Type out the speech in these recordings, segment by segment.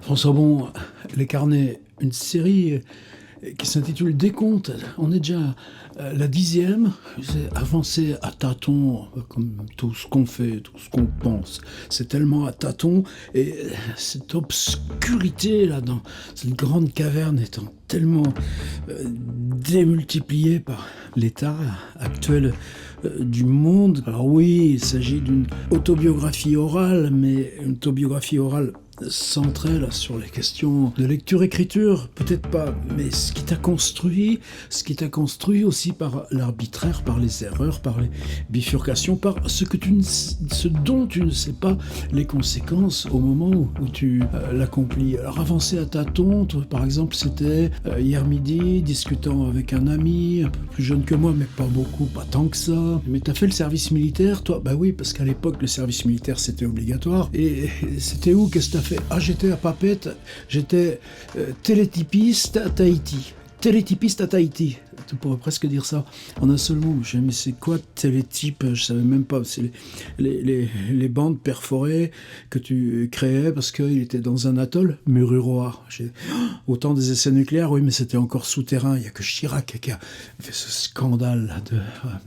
François Bon, Les Carnets, une série qui s'intitule Décompte. On est déjà à la 10e. C'est avancé à tâtons, comme tout ce qu'on fait, tout ce qu'on pense. C'est tellement à tâtons. Et cette obscurité là, dans cette grande caverne étant tellement démultipliée par l'état actuel du monde. Alors oui, il s'agit d'une autobiographie orale, mais une autobiographie orale centrée là, sur les questions de lecture-écriture, peut-être pas, mais ce qui t'a construit aussi par l'arbitraire, par les erreurs, par les bifurcations, par ce dont tu ne sais pas les conséquences au moment où tu l'accomplis. Alors avancer à tâtons, toi, par exemple, c'était hier midi, discutant avec un ami, un peu plus jeune que moi, mais pas beaucoup, pas tant que ça. Mais t'as fait le service militaire, toi? Bah oui, parce qu'à l'époque, le service militaire, c'était obligatoire. Et c'était où? Qu'est-ce que t'as fait? Ah, j'étais à Papeete, j'étais télétypiste à Tahiti. Télétypiste à Tahiti. Tu pourrais presque dire ça en un seul mot. Mais c'est quoi télétype? Je savais même pas. C'est les bandes perforées que tu créais parce qu'il était dans un atoll, Mururoa. Autant des essais nucléaires, oui, mais c'était encore souterrain. Il n'y a que Chirac qui a fait ce scandale là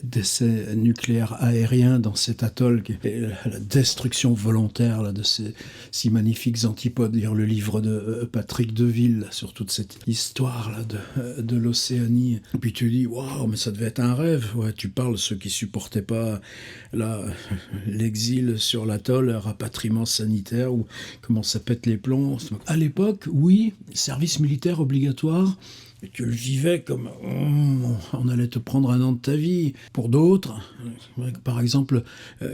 d'essais nucléaires aériens dans cet atoll, et la destruction volontaire là, de ces si magnifiques antipodes. Lire le livre de Patrick Deville là, sur toute cette histoire là, de l'Océanie. Et puis tu dis, waouh, mais ça devait être un rêve. Ouais, tu parles de ceux qui supportaient pas là, l'exil sur l'atoll, rapatriement sanitaire, ou comment ça pète les plombs. À l'époque, oui, service militaire obligatoire. Et tu le vivais comme on allait te prendre un an de ta vie. Pour d'autres, par exemple,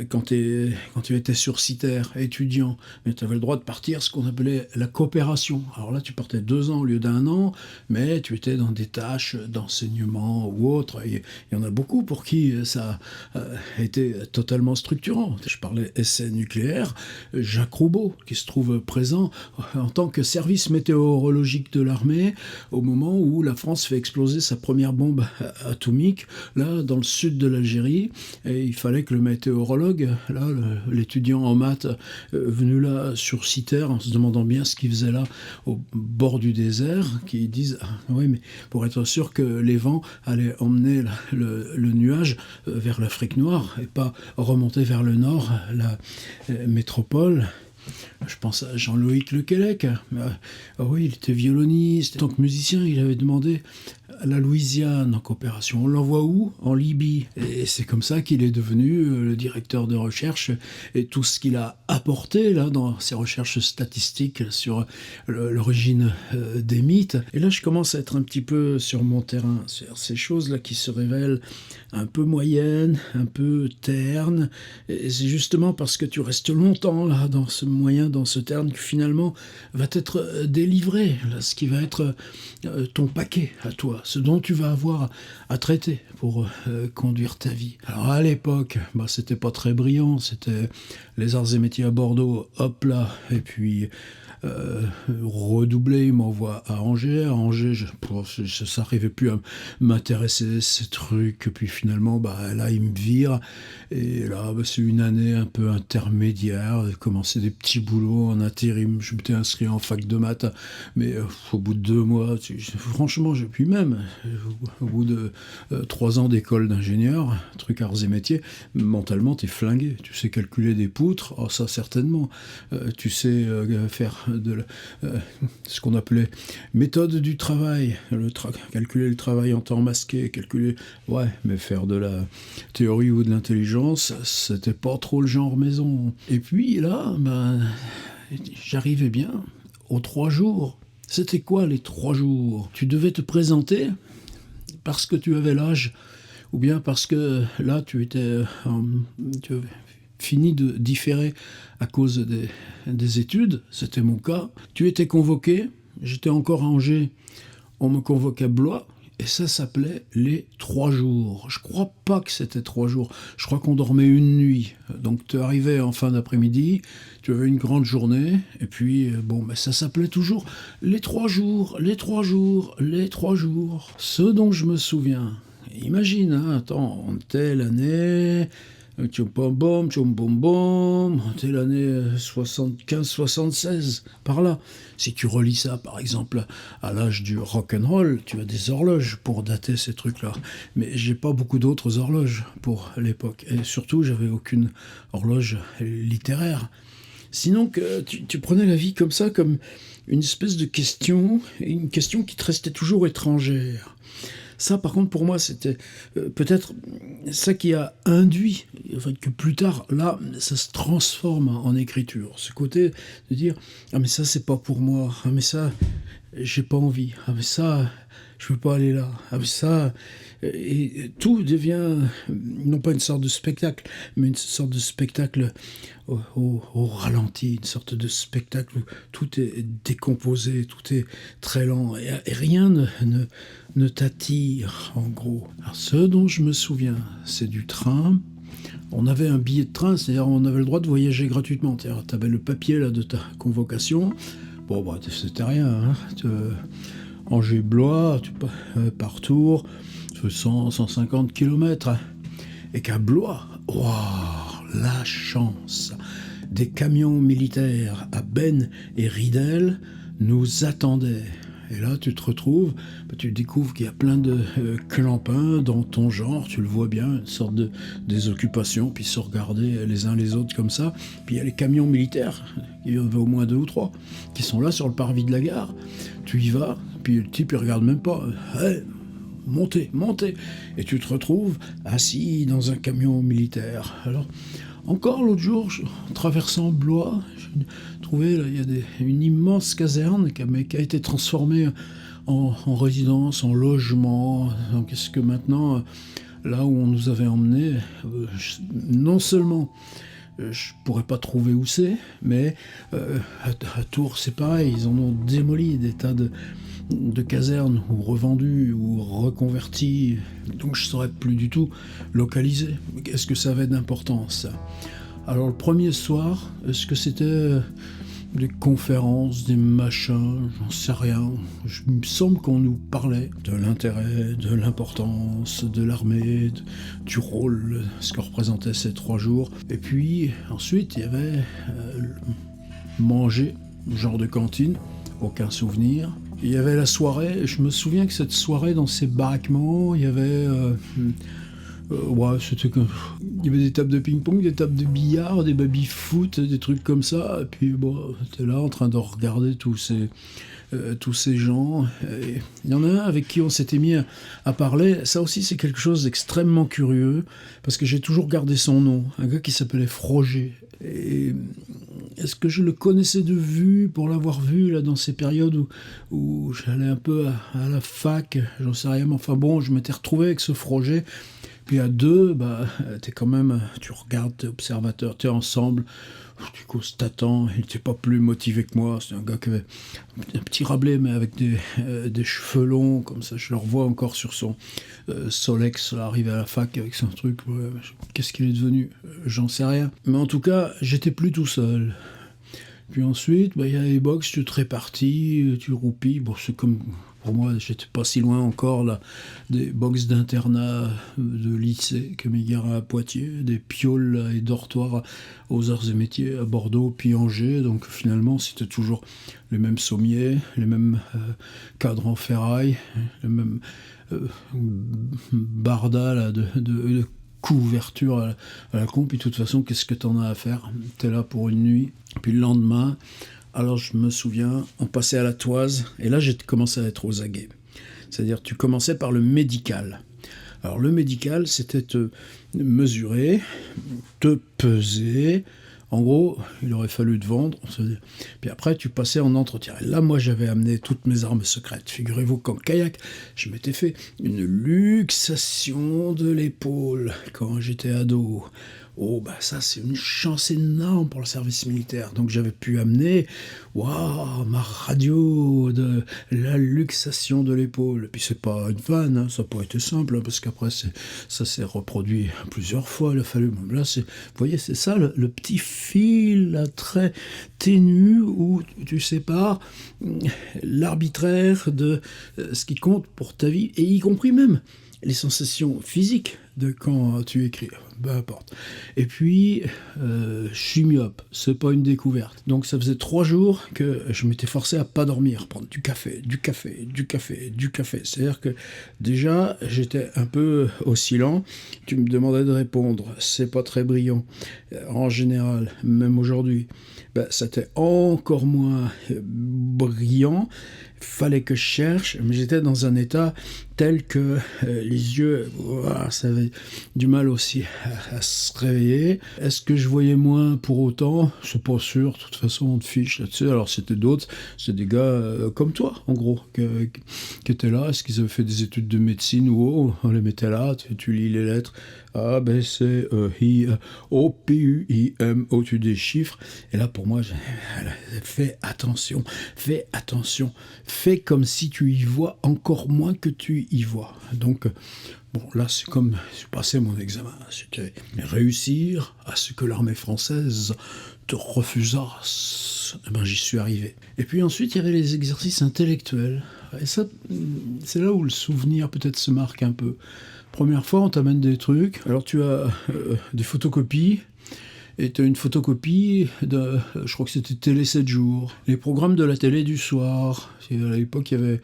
quand tu étais sursitaire, étudiant, mais tu avais le droit de partir ce qu'on appelait la coopération. Alors là, tu partais 2 ans au lieu d'1 an, mais tu étais dans des tâches d'enseignement ou autre. Il y en a beaucoup pour qui ça a été totalement structurant. Je parlais essai nucléaire, Jacques Roubaud, qui se trouve présent en tant que service météorologique de l'armée au moment où la France fait exploser sa première bombe atomique, là, dans le sud de l'Algérie, et il fallait que le météorologue, là, l'étudiant en maths, venu là sur Citer, en se demandant bien ce qu'il faisait là, au bord du désert, qui disent, ah, oui, mais pour être sûr que les vents allaient emmener le nuage vers l'Afrique noire, et pas remonter vers le nord, la métropole. Je pense à Jean-Loïc Lequelec. Oui, il était violoniste. En tant que musicien, il avait demandé à la Louisiane en coopération. On l'envoie où? En Libye. Et c'est comme ça qu'il est devenu le directeur de recherche, et tout ce qu'il a apporté là dans ses recherches statistiques sur l'origine des mythes. Et là, je commence à être un petit peu sur mon terrain, sur ces choses-là qui se révèlent un peu moyennes, un peu ternes. Et c'est justement parce que tu restes longtemps là dans ce moyen, dans ce terne, que finalement va t'être délivré là, ce qui va être ton paquet à toi, ce dont tu vas avoir à traiter pour conduire ta vie. Alors à l'époque, c'était pas très brillant, c'était les arts et métiers à Bordeaux, hop là, et puis redoublé, il m'envoie à Angers. À Angers, ça n'arrivait plus à m'intéresser, ces trucs. Puis finalement, là, il me vire. Et là, c'est une année un peu intermédiaire. J'ai commencé des petits boulots en intérim. Je m'étais inscrit en fac de maths. Mais au bout de 2 mois, franchement, puis même, au bout de 3 ans d'école d'ingénieur, truc arts et métiers, mentalement, t'es flingué. Tu sais calculer des poutres, oh, ça certainement. Tu sais faire ce qu'on appelait méthode du travail, calculer le travail en temps masqué, mais faire de la théorie ou de l'intelligence, c'était pas trop le genre maison. Et puis là, j'arrivais bien aux 3 jours. C'était quoi les 3 jours? Tu devais te présenter parce que tu avais l'âge, ou bien parce que là tu avais fini de différer à cause des études, c'était mon cas. Tu étais convoqué, j'étais encore à Angers, on me convoquait à Blois, et ça s'appelait les 3 jours. Je crois pas que c'était 3 jours, je crois qu'on dormait une nuit. Donc tu arrivais en fin d'après-midi, tu avais une grande journée, et puis ça s'appelait toujours les 3 jours, les 3 jours, les 3 jours. Ce dont je me souviens, imagine, attends, telle année... Tchom pom bom, tchom bom bom, t'es l'année 75-76, par là. Si tu relis ça, par exemple, à l'âge du rock'n'roll, tu as des horloges pour dater ces trucs-là. Mais j'ai pas beaucoup d'autres horloges pour l'époque. Et surtout, j'avais aucune horloge littéraire. Sinon, que tu prenais la vie comme ça, comme une espèce de question, une question qui te restait toujours étrangère. Ça, par contre, pour moi, c'était peut-être ça qui a induit, enfin, que plus tard, là, ça se transforme en écriture. Ce côté de dire, ah mais ça, c'est pas pour moi, ah mais ça, j'ai pas envie, ah mais ça, je veux pas aller là, ah mais ça... Et tout devient, non pas une sorte de spectacle, mais une sorte de spectacle au ralenti, une sorte de spectacle où tout est décomposé, tout est très lent, et rien ne t'attire, en gros. Alors, ce dont je me souviens, c'est du train. On avait un billet de train, c'est-à-dire on avait le droit de voyager gratuitement. Tu avais le papier là, de ta convocation. Bon, bah, c'était rien. Hein. Angers-Blois, par tour, 100-150 km. Et qu'à Blois, wow, la chance. Des camions militaires à Ben et Ridel nous attendaient. Et là, tu te retrouves, tu découvres qu'il y a plein de clampins dans ton genre, tu le vois bien, une sorte de désoccupation, puis se regarder les uns les autres comme ça. Puis il y a les camions militaires, il y en avait au moins 2 ou 3, qui sont là sur le parvis de la gare. Tu y vas, puis le type il regarde même pas. Hey, montez. Et tu te retrouves assis dans un camion militaire. Alors, encore l'autre jour, en traversant Blois, je trouvais, là, il y a une immense caserne qui a été transformée en résidence, en logement. Donc, est-ce que maintenant, là où on nous avait emmenés, non seulement je pourrais pas trouver où c'est, mais à Tours, c'est pareil, ils en ont démoli des tas de casernes, ou revendues, ou reconverties, donc je ne saurais plus du tout localiser. Est-ce que ça avait d'importance, ça ? Alors le premier soir, est-ce que c'était des conférences, des machins, j'en sais rien. Il me semble qu'on nous parlait de l'intérêt, de l'importance de l'armée, du rôle, ce que représentaient ces 3 jours. Et puis ensuite, il y avait manger, genre de cantine, aucun souvenir. Il y avait la soirée, je me souviens que cette soirée, dans ces baraquements, il y avait... il y avait des tables de ping-pong, des tables de billard, des baby-foot, des trucs comme ça. Et puis, bon, t'es là en train de regarder tous ces gens. Et il y en a un avec qui on s'était mis à parler. Ça aussi, c'est quelque chose d'extrêmement curieux, parce que j'ai toujours gardé son nom. Un gars qui s'appelait Froger. Et est-ce que je le connaissais de vue, pour l'avoir vu là, dans ces périodes où j'allais un peu à la fac, j'en sais rien, mais enfin bon, je m'étais retrouvé avec ce Froger. Puis à 2, t'es quand même, tu regardes, t'es observateur, t'es ensemble, du coup, t'attends, il n'était pas plus motivé que moi, c'est un gars qui avait un petit Rabelais, mais avec des cheveux longs, comme ça, je le revois encore sur son Solex, là, arrivé à la fac avec son truc, qu'est-ce qu'il est devenu ? J'en sais rien. Mais en tout cas, j'étais plus tout seul. Puis ensuite, il y a les box, tu te répartis, tu roupilles, bon, c'est comme... Pour moi, j'étais pas si loin encore là, des box d'internat de lycée que Mégara à Poitiers, des pioles là, et dortoirs aux arts et métiers à Bordeaux, puis Angers. Donc finalement, c'était toujours les mêmes sommiers, les mêmes cadres en ferraille, les mêmes bardas là, de couverture à la con. Puis de toute façon, qu'est-ce que t'en as à faire ? T'es là pour une nuit. Puis le lendemain... Alors je me souviens, on passait à la toise, et là j'ai commencé à être aux aguets. C'est-à-dire tu commençais par le médical. Alors le médical, c'était te mesurer, te peser. En gros, il aurait fallu te vendre. Puis après, tu passais en entretien. Et là, moi, j'avais amené toutes mes armes secrètes. Figurez-vous qu'en kayak, je m'étais fait une luxation de l'épaule quand j'étais ado. Oh, ça, c'est une chance énorme pour le service militaire. Donc, j'avais pu amener, ma radio de la luxation de l'épaule. Et puis, c'est pas une vanne, hein, ça n'a pas été simple, hein, parce qu'après, ça s'est reproduit plusieurs fois. Il a fallu, là, vous voyez, c'est ça, le petit fil là, très ténu où tu sépares l'arbitraire de ce qui compte pour ta vie, et y compris même les sensations physiques de quand tu écris. peu importe. Et puis, je suis myope, c'est pas une découverte. Donc ça faisait 3 jours que je m'étais forcé à pas dormir, prendre du café. C'est-à-dire que déjà, j'étais un peu oscillant. Tu me demandais de répondre, c'est pas très brillant. En général, même aujourd'hui, c'était encore moins brillant. Fallait que je cherche, mais j'étais dans un état tel que les yeux, ça avait du mal aussi à se réveiller. Est-ce que je voyais moins pour autant? C'est pas sûr, de toute façon on te fiche là-dessus. Alors c'était d'autres, c'est des gars comme toi en gros, qui étaient là. Est-ce qu'ils avaient fait des études de médecine ou autre? On les mettait là, tu lis les lettres, A, B, C, E, I, O, P, U, I, M, O, tu déchiffres. Et là pour moi, fais attention, fais comme si tu y vois encore moins que tu y vois. Donc, bon, là, c'est comme j'ai passé mon examen. C'était réussir à ce que l'armée française te refusasse. Eh ben, j'y suis arrivé. Et puis ensuite, il y avait les exercices intellectuels. Et ça, c'est là où le souvenir peut-être se marque un peu. Première fois, on t'amène des trucs. Alors, tu as des photocopies. Et tu as une photocopie de, je crois que c'était Télé 7 jours, les programmes de la télé du soir. À l'époque, il y avait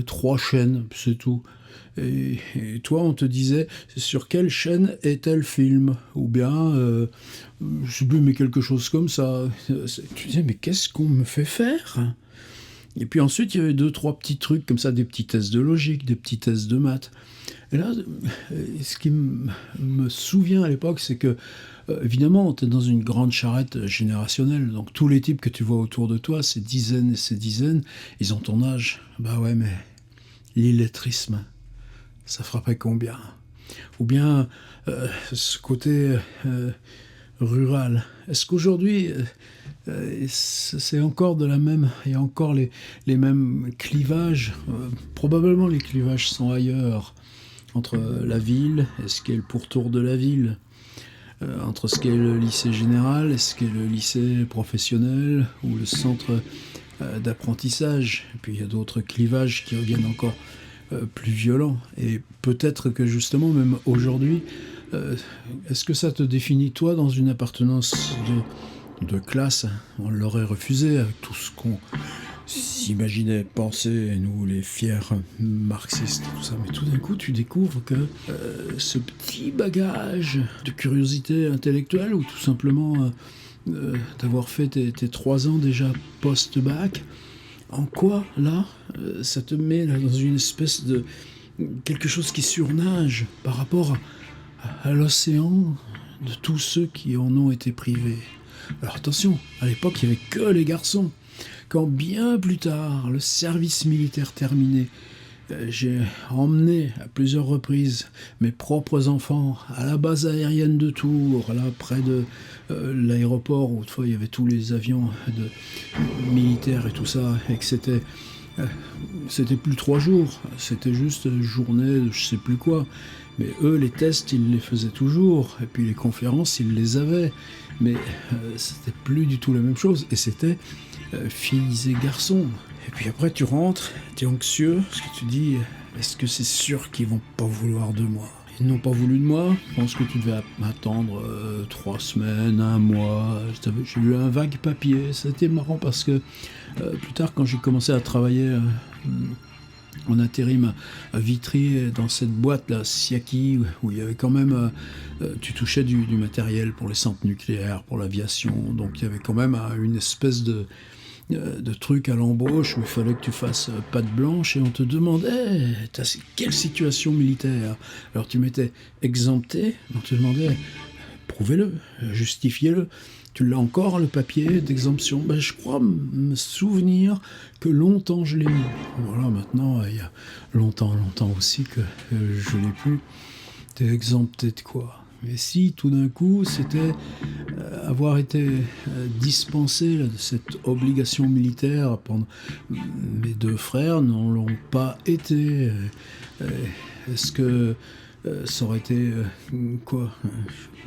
3 chaînes, c'est tout. Et toi, on te disait, sur quelle chaîne est tel film? Ou bien, je sais plus, mais quelque chose comme ça. Tu disais, mais qu'est-ce qu'on me fait faire? Et puis ensuite, il y avait 2-3 petits trucs comme ça, des petits tests de logique, des petits tests de maths. Et là, ce qui me souvient à l'époque, c'est que évidemment, tu es dans une grande charrette générationnelle, donc tous les types que tu vois autour de toi, ces dizaines et ces dizaines, ils ont ton âge. Bah ouais, mais l'illettrisme, ça frapperait combien? Ou bien ce côté rural. Est-ce qu'aujourd'hui, c'est encore de la même... Il y a encore les mêmes clivages. Probablement les clivages sont ailleurs. Entre la ville et ce qu'est le pourtour de la ville. Entre ce qu'est le lycée général et ce qu'est le lycée professionnel ou le centre d'apprentissage. Et puis il y a d'autres clivages qui reviennent encore plus violents. Et peut-être que justement, même aujourd'hui, est-ce que ça te définit toi dans une appartenance de classe? On l'aurait refusé avec tout ce qu'on s'imaginait penser, nous les fiers marxistes, tout ça. Mais tout d'un coup, tu découvres que ce petit bagage de curiosité intellectuelle, ou tout simplement d'avoir fait tes 3 ans déjà post-bac, en quoi, là, ça te met là, dans une espèce de... quelque chose qui surnage par rapport à l'océan de tous ceux qui en ont été privés. Alors attention, à l'époque, il n'y avait que les garçons. Quand bien plus tard, le service militaire terminé, j'ai emmené à plusieurs reprises mes propres enfants à la base aérienne de Tours, là près de l'aéroport où autrefois il y avait tous les avions militaires et tout ça, et que c'était plus 3 jours, c'était juste une journée de je sais plus quoi. Mais eux, les tests, ils les faisaient toujours, et puis les conférences, ils les avaient. Mais c'était plus du tout la même chose, et c'était filles et garçons. Et puis après, tu rentres, tu es anxieux, parce que tu dis, est-ce que c'est sûr qu'ils vont pas vouloir de moi? Ils n'ont pas voulu de moi. Je pense que tu devais attendre 3 semaines, 1 mois. J'ai eu un vague papier. C'était marrant parce que plus tard, quand j'ai commencé à travailler en intérim à Vitry, dans cette boîte là, Siaki, où il y avait quand même, tu touchais du matériel pour les centres nucléaires, pour l'aviation. Donc il y avait quand même une espèce de trucs à l'embauche où il fallait que tu fasses patte blanche, et on te demandait quelle situation militaire. Alors tu m'étais exempté, on te demandait prouvez-le, justifiez-le. Tu l'as encore, le papier d'exemption? Je crois me souvenir que longtemps je l'ai mis. Voilà, maintenant il y a longtemps aussi que je l'ai plus. T'es exempté de quoi? Mais si, tout d'un coup, c'était avoir été dispensé là, de cette obligation militaire pendant... Mes 2 frères n'en l'ont pas été. Est-ce que ça aurait été quoi?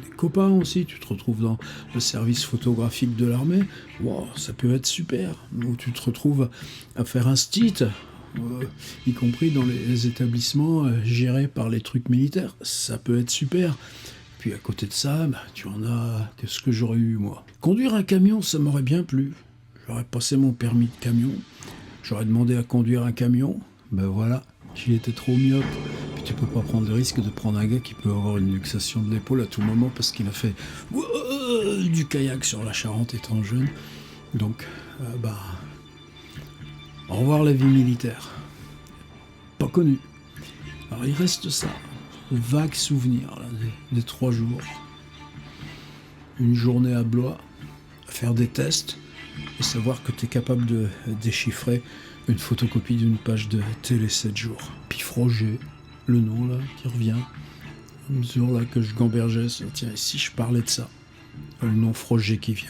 Des copains aussi, tu te retrouves dans le service photographique de l'armée. Wow, ça peut être super. Ou tu te retrouves à faire un stit. Y compris dans les établissements gérés par les trucs militaires. Ça peut être super. puis à côté de ça, bah, tu en as... Qu'est-ce que j'aurais eu, moi? Conduire un camion, ça m'aurait bien plu. J'aurais passé mon permis de camion. J'aurais demandé à conduire un camion. Ben voilà, j'y étais trop myope. Puis tu peux pas prendre le risque de prendre un gars qui peut avoir une luxation de l'épaule à tout moment parce qu'il a fait du kayak sur la Charente étant jeune. Donc, au revoir la vie militaire. Pas connu. Alors il reste ça, vague souvenir là, des 3 jours. Une journée à Blois, à faire des tests et savoir que tu es capable de déchiffrer une photocopie d'une page de Télé 7 jours. Puis Froger, le nom là qui revient. Le jour là que je gambergeais, tiens, et si je parlais de ça, le nom Froger qui vient.